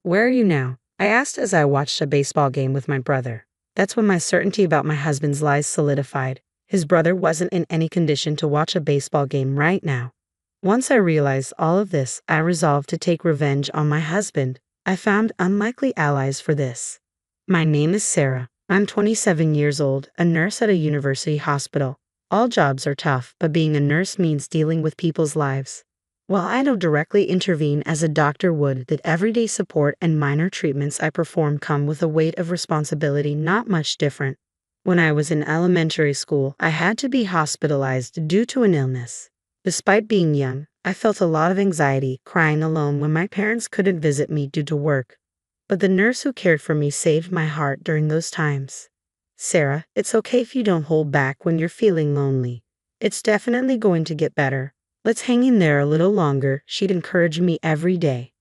"Where are you now?" I asked as I watched a baseball game with my brother. That's when my certainty about my husband's lies solidified. His brother wasn't in any condition to watch a baseball game right now. Once I realized all of this, I resolved to take revenge on my husband. I found unlikely allies for this. My name is Sarah. I'm 27 years old, a nurse at a university hospital. All jobs are tough, but being a nurse means dealing with people's lives. While I don't directly intervene as a doctor would, that everyday support and minor treatments I perform come with a weight of responsibility not much different. When I was in elementary school, I had to be hospitalized due to an illness. Despite being young, I felt a lot of anxiety, crying alone when my parents couldn't visit me due to work. But the nurse who cared for me saved my heart during those times. "Sarah, it's okay if you don't hold back when you're feeling lonely. It's definitely going to get better. Let's hang in there a little longer," she'd encourage me every day.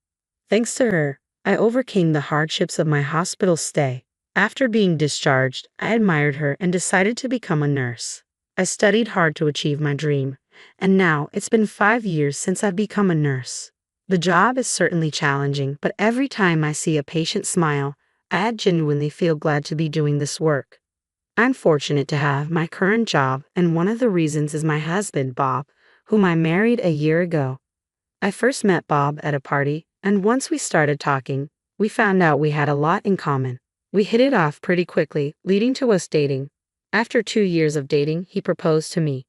Thanks to her, I overcame the hardships of my hospital stay. After being discharged, I admired her and decided to become a nurse. I studied hard to achieve my dream, and now it's been 5 years since I've become a nurse. The job is certainly challenging, but every time I see a patient smile, I genuinely feel glad to be doing this work. I'm fortunate to have my current job, and one of the reasons is my husband, Bob, whom I married a year ago. I first met Bob at a party, and once we started talking, we found out we had a lot in common. We hit it off pretty quickly, leading to us dating. After 2 years of dating, he proposed to me.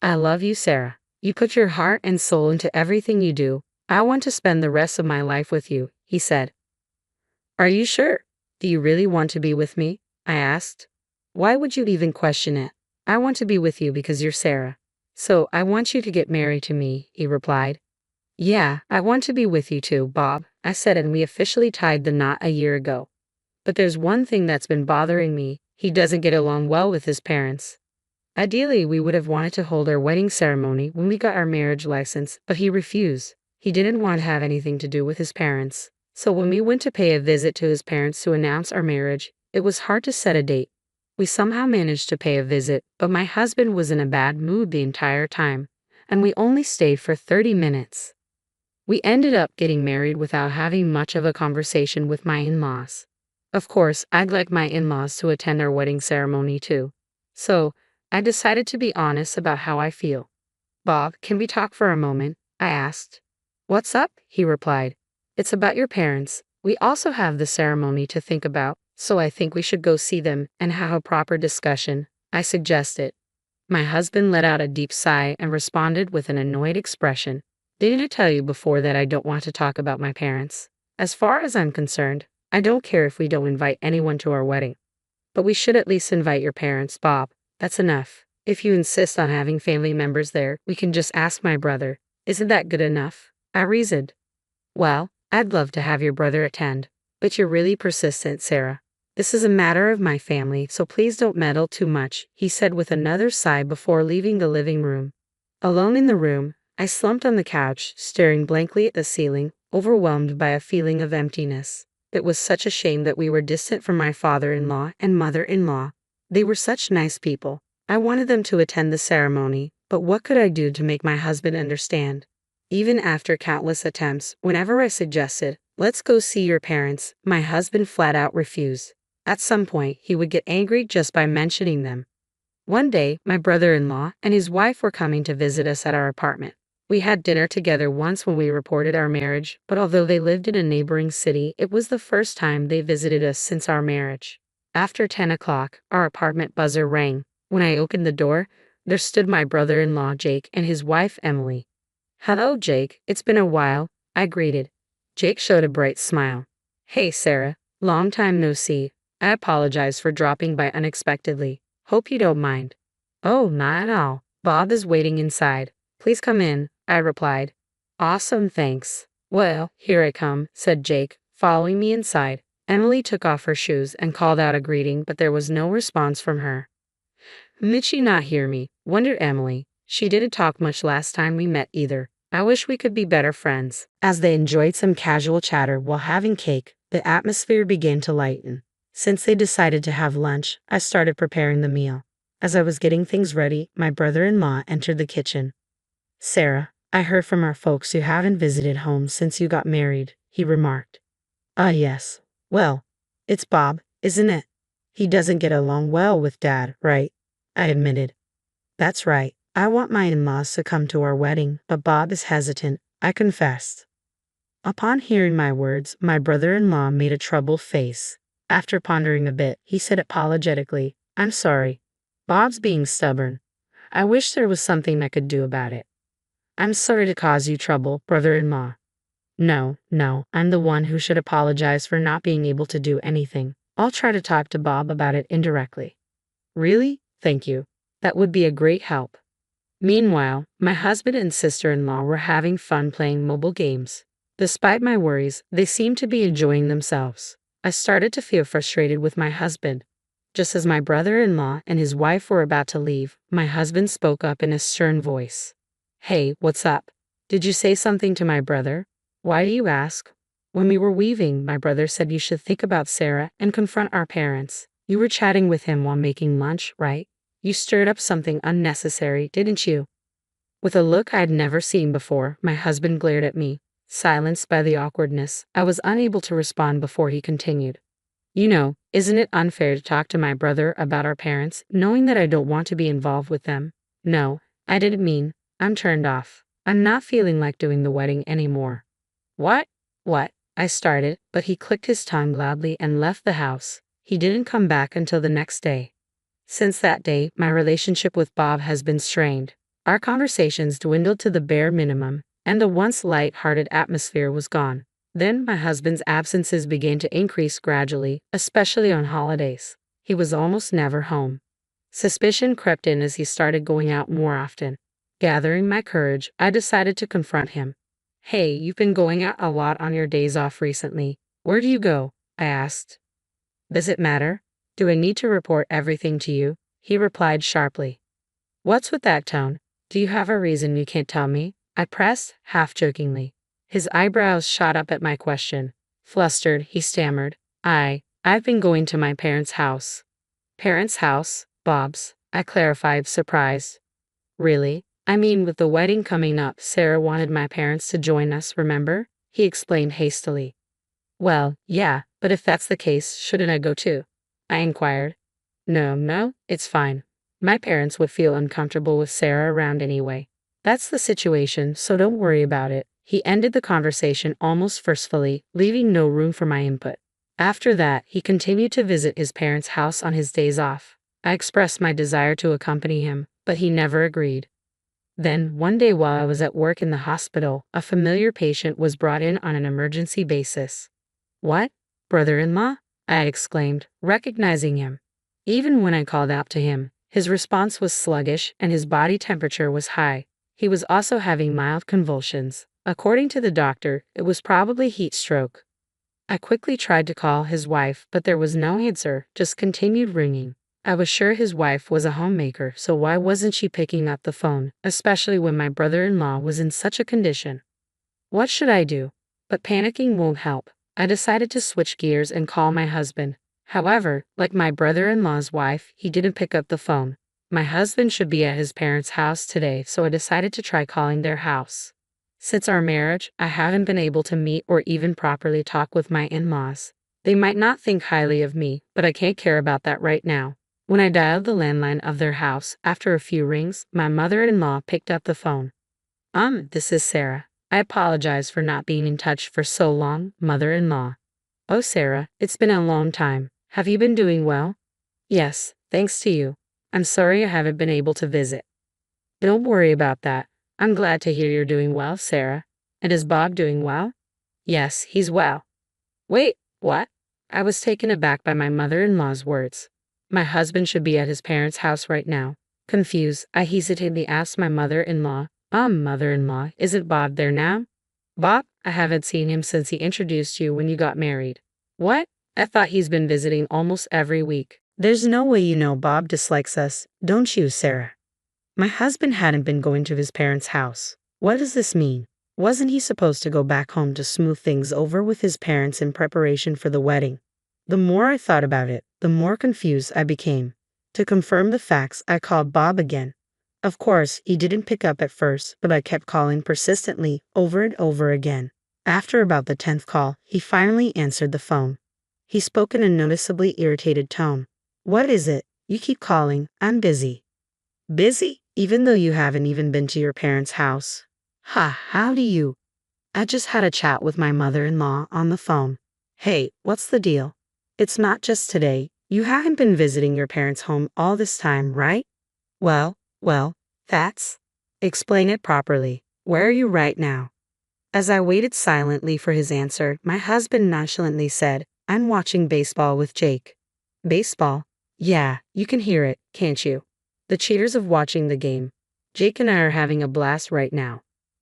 "I love you, Sarah. You put your heart and soul into everything you do. I want to spend the rest of my life with you," he said. "Are you sure? Do you really want to be with me?" I asked. "Why would you even question it? I want to be with you because you're Sarah. So I want you to get married to me," he replied. "Yeah, I want to be with you too, Bob," I said, and we officially tied the knot a year ago. But there's one thing that's been bothering me. He doesn't get along well with his parents. Ideally, we would have wanted to hold our wedding ceremony when we got our marriage license, but he refused. He didn't want to have anything to do with his parents. So when we went to pay a visit to his parents to announce our marriage, it was hard to set a date. We somehow managed to pay a visit, but my husband was in a bad mood the entire time, and we only stayed for 30 minutes. We ended up getting married without having much of a conversation with my in-laws. Of course, I'd like my in-laws to attend our wedding ceremony too. So, I decided to be honest about how I feel. "Bob, can we talk for a moment?" I asked. "What's up?" he replied. "It's about your parents. We also have the ceremony to think about, so I think we should go see them and have a proper discussion," I suggested. My husband let out a deep sigh and responded with an annoyed expression. "Didn't I tell you before that I don't want to talk about my parents? As far as I'm concerned, I don't care if we don't invite anyone to our wedding. But we should at least invite your parents, Bob. That's enough. If you insist on having family members there, we can just ask my brother. Isn't that good enough?" I reasoned. "Well, I'd love to have your brother attend, but you're really persistent, Sarah. This is a matter of my family, so please don't meddle too much," he said with another sigh before leaving the living room. Alone in the room, I slumped on the couch, staring blankly at the ceiling, overwhelmed by a feeling of emptiness. It was such a shame that we were distant from my father-in-law and mother-in-law. They were such nice people. I wanted them to attend the ceremony, but what could I do to make my husband understand? Even after countless attempts, whenever I suggested, "Let's go see your parents," my husband flat out refused. At some point, he would get angry just by mentioning them. One day, my brother-in-law and his wife were coming to visit us at our apartment. We had dinner together once when we reported our marriage, but although they lived in a neighboring city, it was the first time they visited us since our marriage. After 10 o'clock, our apartment buzzer rang. When I opened the door, there stood my brother-in-law Jake and his wife Emily. "Hello, Jake. It's been a while," I greeted. Jake showed a bright smile. "Hey, Sarah. Long time no see. I apologize for dropping by unexpectedly. Hope you don't mind." "Oh, not at all. Bob is waiting inside. Please come in," I replied. "Awesome, thanks." "Well, here I come," said Jake, following me inside. Emily took off her shoes and called out a greeting, but there was no response from her. "Did she not hear me?" wondered Emily. "She didn't talk much last time we met either. I wish we could be better friends." As they enjoyed some casual chatter while having cake, the atmosphere began to lighten. Since they decided to have lunch, I started preparing the meal. As I was getting things ready, my brother-in-law entered the kitchen. "Sarah, I heard from our folks you haven't visited home since you got married," he remarked. Ah, yes. Well, it's Bob, isn't it? He doesn't get along well with Dad, right? I admitted. That's right. I want my in-laws to come to our wedding, but Bob is hesitant, I confessed. Upon hearing my words, my brother-in-law made a troubled face. After pondering a bit, he said apologetically, I'm sorry. Bob's being stubborn. I wish there was something I could do about it. I'm sorry to cause you trouble, brother-in-law. No, no, I'm the one who should apologize for not being able to do anything. I'll try to talk to Bob about it indirectly. Really? Thank you. That would be a great help. Meanwhile, my husband and sister-in-law were having fun playing mobile games. Despite my worries, they seemed to be enjoying themselves. I started to feel frustrated with my husband. Just as my brother-in-law and his wife were about to leave, my husband spoke up in a stern voice. Hey, what's up? Did you say something to my brother? Why do you ask? When we were weaving, my brother said you should think about Sarah and confront our parents. You were chatting with him while making lunch, right? You stirred up something unnecessary, didn't you? With a look I'd never seen before, my husband glared at me. Silenced by the awkwardness, I was unable to respond before he continued. You know, isn't it unfair to talk to my brother about our parents, knowing that I don't want to be involved with them? No, I didn't mean. I'm turned off. I'm not feeling like doing the wedding anymore. What? What? I started, but he clicked his tongue loudly and left the house. He didn't come back until the next day. Since that day, my relationship with Bob has been strained. Our conversations dwindled to the bare minimum, and the once light-hearted atmosphere was gone. Then my husband's absences began to increase gradually, especially on holidays. He was almost never home. Suspicion crept in as he started going out more often. Gathering my courage, I decided to confront him. Hey, you've been going out a lot on your days off recently. Where do you go? I asked. Does it matter? Do I need to report everything to you? He replied sharply. What's with that tone? Do you have a reason you can't tell me? I pressed, half-jokingly. His eyebrows shot up at my question. Flustered, he stammered. I've been going to my parents' house. Parents' house? Bob's, I clarified, surprised. Really? I mean, with the wedding coming up, Sarah wanted my parents to join us, remember? He explained hastily. Well, yeah, but if that's the case, shouldn't I go too? I inquired. No, it's fine. My parents would feel uncomfortable with Sarah around anyway. That's the situation, so don't worry about it. He ended the conversation almost forcefully, leaving no room for my input. After that, he continued to visit his parents' house on his days off. I expressed my desire to accompany him, but he never agreed. Then, one day while I was at work in the hospital, a familiar patient was brought in on an emergency basis. What? Brother-in-law? I exclaimed, recognizing him. Even when I called out to him, his response was sluggish and his body temperature was high. He was also having mild convulsions. According to the doctor, it was probably heat stroke. I quickly tried to call his wife, but there was no answer, just continued ringing. I was sure his wife was a homemaker, so why wasn't she picking up the phone, especially when my brother-in-law was in such a condition? What should I do? But panicking won't help. I decided to switch gears and call my husband. However, like my brother-in-law's wife, he didn't pick up the phone. My husband should be at his parents' house today, so I decided to try calling their house. Since our marriage, I haven't been able to meet or even properly talk with my in-laws. They might not think highly of me, but I can't care about that right now. When I dialed the landline of their house, after a few rings, my mother-in-law picked up the phone. This is Sarah. I apologize for not being in touch for so long, mother-in-law. Oh, Sarah, it's been a long time. Have you been doing well? Yes, thanks to you. I'm sorry I haven't been able to visit. Don't worry about that. I'm glad to hear you're doing well, Sarah. And is Bob doing well? Yes, he's well. Wait, what? I was taken aback by my mother-in-law's words. My husband should be at his parents' house right now. Confused, I hesitantly asked my mother-in-law, mother-in-law, isn't Bob there now? Bob? I haven't seen him since he introduced you when you got married. What? I thought he's been visiting almost every week. There's no way you know Bob dislikes us, don't you, Sarah? My husband hadn't been going to his parents' house. What does this mean? Wasn't he supposed to go back home to smooth things over with his parents in preparation for the wedding? The more I thought about it, the more confused I became. To confirm the facts, I called Bob again. Of course, he didn't pick up at first, but I kept calling persistently over and over again. After about the 10th call, he finally answered the phone. He spoke in a noticeably irritated tone. What is it? You keep calling. I'm busy. Busy? Even though you haven't even been to your parents' house? Ha, how do you? I just had a chat with my mother-in-law on the phone. Hey, what's the deal? It's not just today. You haven't been visiting your parents' home all this time, right? Well, that's. Explain it properly. Where are you right now? As I waited silently for his answer, my husband nonchalantly said, I'm watching baseball with Jake. Baseball? Yeah, you can hear it, can't you? The cheaters of watching the game. Jake and I are having a blast right now.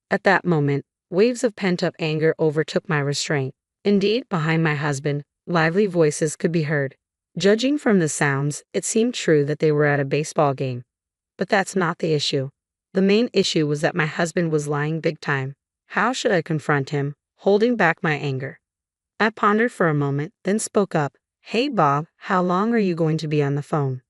At that moment, waves of pent-up anger overtook my restraint. Indeed, behind my husband, lively voices could be heard. Judging from the sounds, it seemed true that they were at a baseball game. But that's not the issue. The main issue was that my husband was lying big time. How should I confront him, holding back my anger? I pondered for a moment, then spoke up. Hey Bob, how long are you going to be on the phone?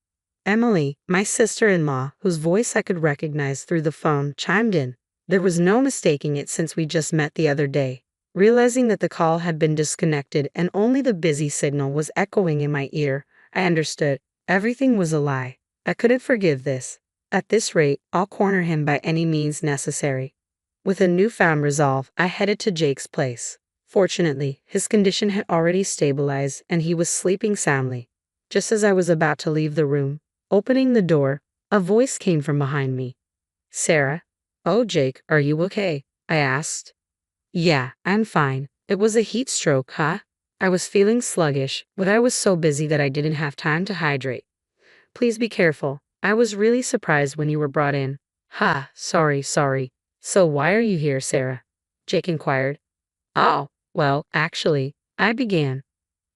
Emily, my sister-in-law, whose voice I could recognize through the phone, chimed in. There was no mistaking it since we just met the other day. Realizing that the call had been disconnected and only the busy signal was echoing in my ear, I understood. Everything was a lie. I couldn't forgive this. At this rate, I'll corner him by any means necessary. With a newfound resolve, I headed to Jake's place. Fortunately, his condition had already stabilized and he was sleeping soundly. Just as I was about to leave the room, opening the door, a voice came from behind me. Sarah? Oh, Jake, are you okay? I asked. Yeah, I'm fine. It was a heat stroke, huh? I was feeling sluggish, but I was so busy that I didn't have time to hydrate. Please be careful. I was really surprised when you were brought in. Ha, sorry. So why are you here, Sarah? Jake inquired. Oh, well, actually, I began.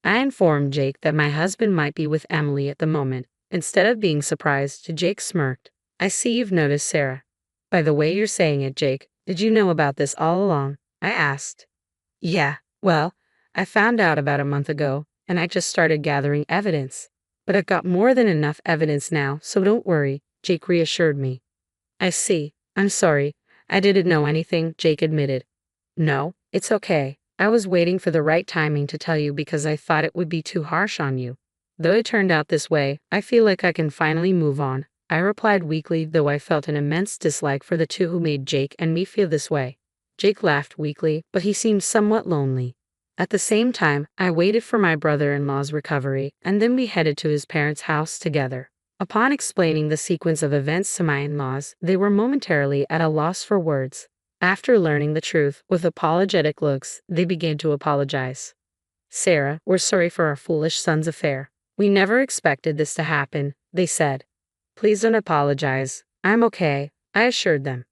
I informed Jake that my husband might be with Emily at the moment. Instead of being surprised, Jake smirked. I see you've noticed Sarah. By the way you're saying it, Jake, did you know about this all along? I asked. Yeah, well, I found out about a month ago, and I just started gathering evidence. But I've got more than enough evidence now, so don't worry, Jake reassured me. I see. I'm sorry. I didn't know anything, Jake admitted. No, it's okay. I was waiting for the right timing to tell you because I thought it would be too harsh on you. Though it turned out this way, I feel like I can finally move on. I replied weakly, though I felt an immense dislike for the two who made Jake and me feel this way. Jake laughed weakly, but he seemed somewhat lonely. At the same time, I waited for my brother-in-law's recovery, and then we headed to his parents' house together. Upon explaining the sequence of events to my in-laws, they were momentarily at a loss for words. After learning the truth, with apologetic looks, they began to apologize. Sarah, we're sorry for our foolish son's affair. We never expected this to happen, they said. Please don't apologize. I'm okay, I assured them.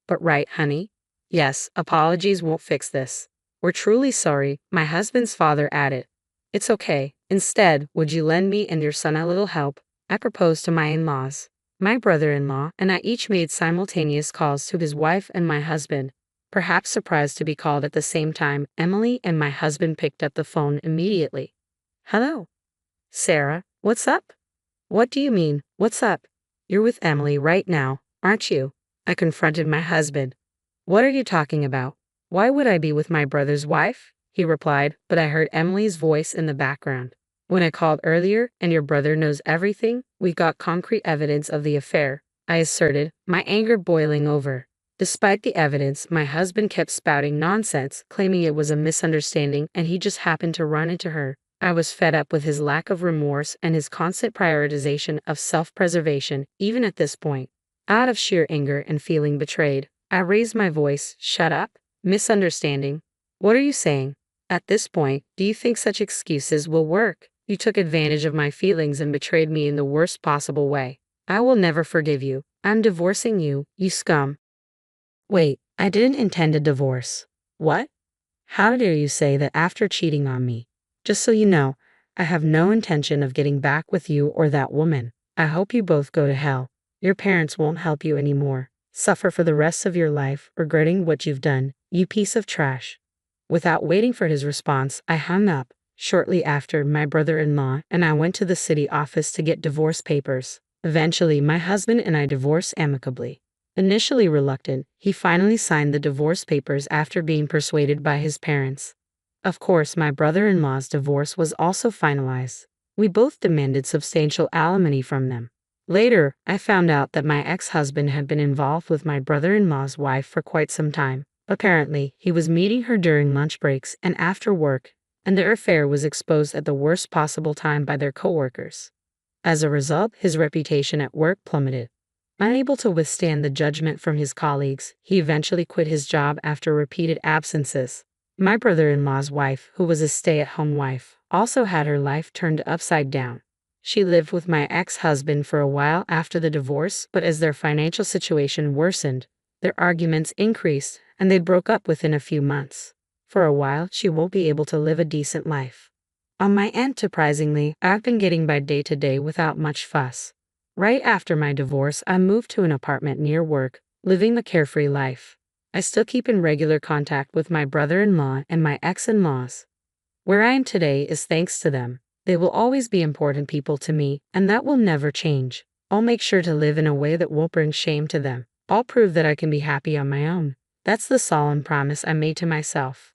But right, honey? Yes, apologies won't fix this. We're truly sorry, my husband's father added. It's okay. Instead, would you lend me and your son a little help? I proposed to my in-laws. My brother-in-law and I each made simultaneous calls to his wife and my husband. Perhaps surprised to be called at the same time, Emily and my husband picked up the phone immediately. Hello? Sarah, what's up? What do you mean, what's up? You're with Emily right now, aren't you? I confronted my husband. What are you talking about? Why would I be with my brother's wife? He replied, but I heard Emily's voice in the background. When I called earlier and your brother knows everything, we got concrete evidence of the affair, I asserted, my anger boiling over. Despite the evidence, my husband kept spouting nonsense, claiming it was a misunderstanding and he just happened to run into her. I was fed up with his lack of remorse and his constant prioritization of self-preservation, even at this point. Out of sheer anger and feeling betrayed, I raised my voice. Shut up. Misunderstanding. What are you saying? At this point, do you think such excuses will work? You took advantage of my feelings and betrayed me in the worst possible way. I will never forgive you. I'm divorcing you, you scum. Wait, I didn't intend a divorce. What? How dare you say that after cheating on me? Just so you know, I have no intention of getting back with you or that woman. I hope you both go to hell. Your parents won't help you anymore. Suffer for the rest of your life, regretting what you've done, you piece of trash. Without waiting for his response, I hung up. Shortly after, my brother-in-law and I went to the city office to get divorce papers. Eventually, my husband and I divorced amicably. Initially reluctant, he finally signed the divorce papers after being persuaded by his parents. Of course, my brother-in-law's divorce was also finalized. We both demanded substantial alimony from them. Later, I found out that my ex-husband had been involved with my brother-in-law's wife for quite some time. Apparently, he was meeting her during lunch breaks and after work, and their affair was exposed at the worst possible time by their coworkers. As a result, his reputation at work plummeted. Unable to withstand the judgment from his colleagues, he eventually quit his job after repeated absences. My brother-in-law's wife, who was a stay-at-home wife, also had her life turned upside down. She lived with my ex-husband for a while after the divorce, but as their financial situation worsened, their arguments increased, and they broke up within a few months. For a while, she won't be able to live a decent life. On my end, surprisingly, I've been getting by day to day without much fuss. Right after my divorce, I moved to an apartment near work, living the carefree life. I still keep in regular contact with my brother-in-law and my ex-in-laws. Where I am today is thanks to them. They will always be important people to me, and that will never change. I'll make sure to live in a way that won't bring shame to them. I'll prove that I can be happy on my own. That's the solemn promise I made to myself.